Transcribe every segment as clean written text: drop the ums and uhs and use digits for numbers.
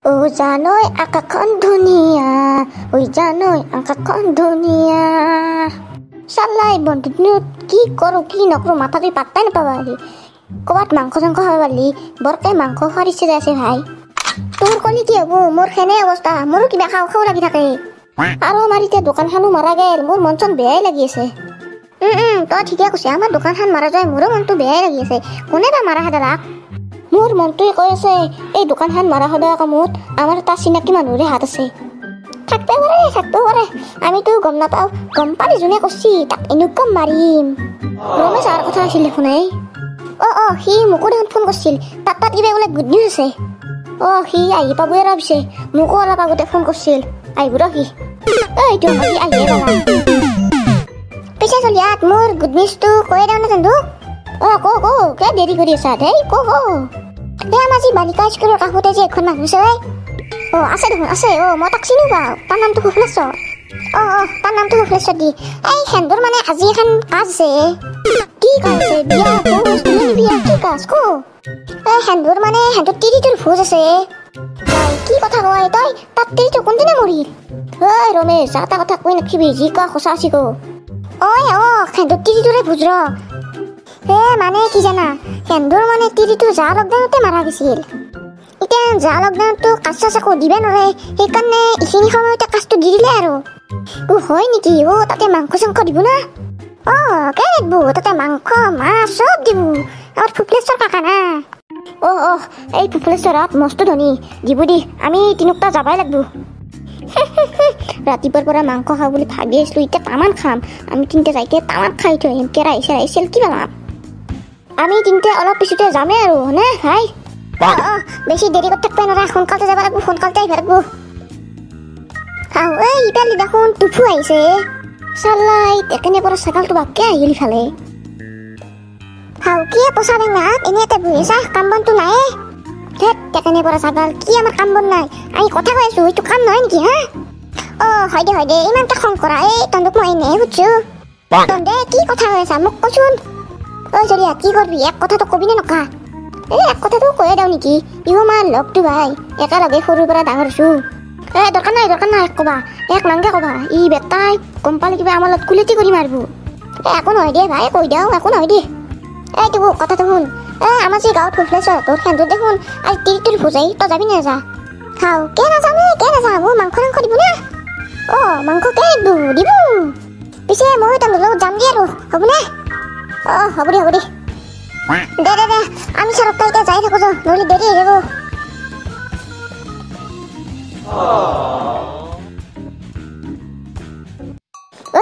জানৈ আকাশখন ধুনীয়া, ঐ জানৈ আকাশখন ধুনীয়া। চালাই বন্ধুদিনত কি কৰোঁ কি নকৰোঁ মাথাটো পাত্তাই নাপাবা। ক'ৰবাত মাংস চাংস খাব পাৰিলি বৰকে মাংস খোৱাৰ ইচ্ছা আছে ভাই। তোৰ ক'লি কি হ'ব, মোৰ সেনে অৱস্থা, মোৰো কিবা খাওঁ খাওঁ লাগি থাকে। আৰু আমাৰ এতিয়া দোকানখনো মাৰা গ'ল, মোৰ মন চন বেয়াই লাগি আছে। তই ঠিকে কৈছে, আমাৰ দোকানখন মাৰা যায় মোৰো মনটো বেয়াই লাগি আছে। কোনে বা মাৰা হেদালাক? মোৰ মনটোৱে কৈ আছে এই দোকানখন মাৰা সদা কামত আমাৰ এটা চিনাকি মানুহৰে হাত আছে। থাকিব পাৰে আমিতো গম নাপাওঁ, গম পালি যোনে কৈছি তাক এনেকুৱা মাৰিম। ৰমেশ আৰু কথা আছিল দেখোন। সি মোকো দেখোন ফোন কৰিছিল, তাত কিবা বোলে গুড নিউজ আছে। সি আহি পাবই আৰু পিছে মোকো অলপ আগতে ফোন কৰিছিল, আহিব ৰ সি। এইটো আহিয়ে পালা পিছে চলিয়াত মোৰ গুড নিউজটো কৈয়ে দিওঁ নে তন্দু? কে দেৰি কৰি আছা দেই আমাৰ যি বালিকা স্কুলৰ কাষতে যে এখন মানুহ আছে আছে দেখোন আছে। মই তাক চিনি পাওঁ, তাৰ নামটো ফুফলেশ্বৰ। তাৰ নামটো ফুফলেশ্বৰ দি। এই সেন্দৰ মানে আজি এখন কাজ আছে। কি কাজ আছে? বিয়া কি কাজ সেন্দৰ মানে সেন্দৰ তিৰিটোৰ ভোজ আছে। কি কথা কয় তই? তাত তিৰিটো কোনদিনা মৰিল? ৰমেশ এটা কথা কৈ নাখিবি, যি কোৱা সঁচা আছে সেন্দৰ তিৰিটোৰে ভোজ ৰ। মানে কি জানা, সেন্দৰ মানে তিৰিটো যা লকডাউনতে মাৰা গৈছিল। এতিয়া যা লকডাউনটো কাজ চাজ একো দিবে নোৱাৰে, সেইকাৰণে এইখিনি সময়তে কাজটো দি দিলে আৰু। হয় নেকি? তাতে মাংস চাংস দিব না? কে দিব, তাতে মাংস মাছ চব দিব। আমাৰ ফুফলেশ্বৰ কাকা না। এই ফুফলেশ্বৰত মস্ত ধনী, দিব দি আমি তিনিওটা যাবাই লাগব। ৰাতিপুৱাৰ পৰা মাংস খাওঁ বুলি ভাবি আছিলো, এতিয়া তামান খাম। আমি তিনিটা যাইকে তামান খাই থৈ আহিম। কেৰাহী চেৰাহী চেল কি বনাম? আমি তিনিটা অলপ পিছতে যামেই আৰু নে ভাই? বেছি দেৰি কৰি থাকিব নোৱাৰা, সোনকালতে যাব লাগিব, সোনকালতে আহিব লাগিব। ইফালে দেখোন টুফু আহিছে। চালাই একেনে পৰা ছাগালটো বাপকে আহিল ইফালে। কি পচা বেঙা এনে এটা বহি আছা, কাম বনটো নাই? একেনে পৰা ছাগাল, কি আমাৰ কাম বন নাই? আমি কথা কৈ আছো, এইটো কাম নহয় নেকি? হয় দে ইমানটা খং কৰা। তন্দুক মই এনেহে সুধছো, তন্দে কি কথা কৈ আছা মোক কচোন। চলিয়া কি কৰবি, এক কথাটো কবি নে নকা? এক কথাটো কৈয়ে দিওঁ নেকি? ইও আমাৰ লগটো ভাই, একেলগে সৰুৰ পৰা ডাঙৰ হৈছো। দৰকাৰ নাই কবা, এক নাংগে কবা। ই বেটাই গম পালে কিবা আমাৰ লগত কুলেটি কৰি মাৰিব। একো নহয় দে ভাই, কৈ দিওঁ একো নহয় দে। এইটো কথাটো শুন, আমাৰ যে গাঁৱত ফুফলেশ্বৰ তোৰ সেন্দৰ দেখোন আজি তিৰিটোৰ ভোজাই, তই যাবি নাযা? কে নাযাম মাংস চাংস দিব না? মাংস কে দিব। পিছে মই তন্দৰ লগত যাম দিয়া আৰু, হ'বনে? হ'ব দে দে আমি চাৰকটা এতিয়া যাই থাকো যা, নহ'লে দেৰি হৈ যাব।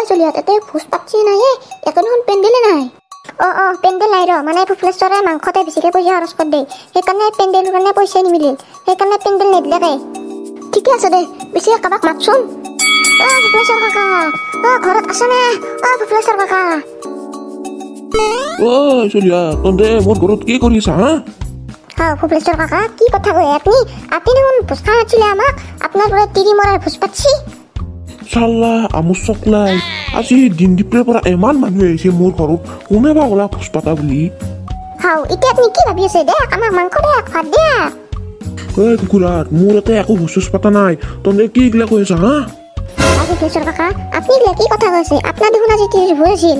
চলিয়াত এতে ভোজ পাতছি নাই, এখন পেণ্ডেলে নাই। পেণ্ডেল নাই ৰ, মানে ফুফলেশ্বৰে মাংসতে বেছিকে পইচা খৰচ কৰি দিয়ে, সেইকাৰণে পেণ্ডেলৰ কাৰণে পইচা নিমিলিল, সেইকাৰণে পেণ্ডেল নিদিলেকে। ঠিকে আছে দে, বেছি কাবাক মাতচোন। ফুফলেশ্বৰ কাকা ঘৰত আছেনে? ফুফলেশ্বৰ কাকা চলিয়া তন্দে মোৰ ঘৰত কি কৰি আছা? ফুফলেশ্বৰ কাকা কি কথা কয় আপুনি? আপুনি দেখোন ভোজ খাই আছিলে আমাক, আপোনাৰ পৰা তিৰি মৰাৰ ভোজ পাতছি। চাল্লা আমোৰ চকলাই, আজি দিন দীপৰ পৰা ইমান মানুহ আহিছে মোৰ ঘৰত, কোনে বা ক'লা ভোজ পাতা বুলি। এতিয়া আপুনি কি ভাবি আছে? দে আমাক মাংস দে, ভাত দে। কুকুৰাত মোৰ ইয়াতে একো ভোজ চোজ পাতা নাই, তন্দে কি এইগিলা কৈ আছা? ফুফলেশ্বৰ কাকা আপুনি এইগিলা কি কথা কৈছে? আপোনাৰ দেখোন আজি তিৰিৰ ভোজ আছিল।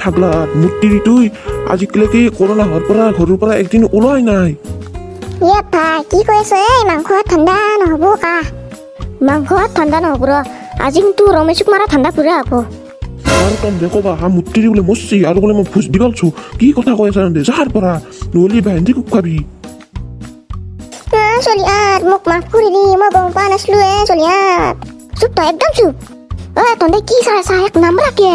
থাকলা মোৰ তিৰিটোই আজিলৈকে কৰোণা হোৱাৰ পৰা ঘৰৰ পৰা একদিন ওলাই নাই। ভাই কি কৈ আছো? মাংস ঠাণ্ডা নহ'ব কা? মাংস ঠাণ্ডা নহ'ব ৰ, আজি কিন্তু ৰমেশক মাৰা ঠাণ্ডা পুৰা হ'ব। আৰু তন্দে ক'বা মোৰ তিৰি বোলে মৰছি আৰু বোলে মই ভোজ দি পালছো, কি কথা কৈ আছা তন্দে? যাৰ পৰা নহ'লে বাহিনী কুক খাবি। চলিয়াত মোক মাফ কৰি দি, মই গম পোৱা নাছিলো। চলিয়াত চুপ তই, একদম চুপ। তন্দে কি চাই আছা? এক নাম ৰাখে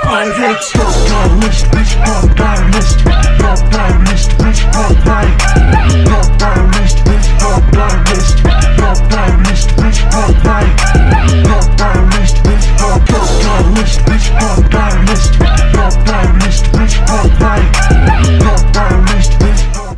Pirates,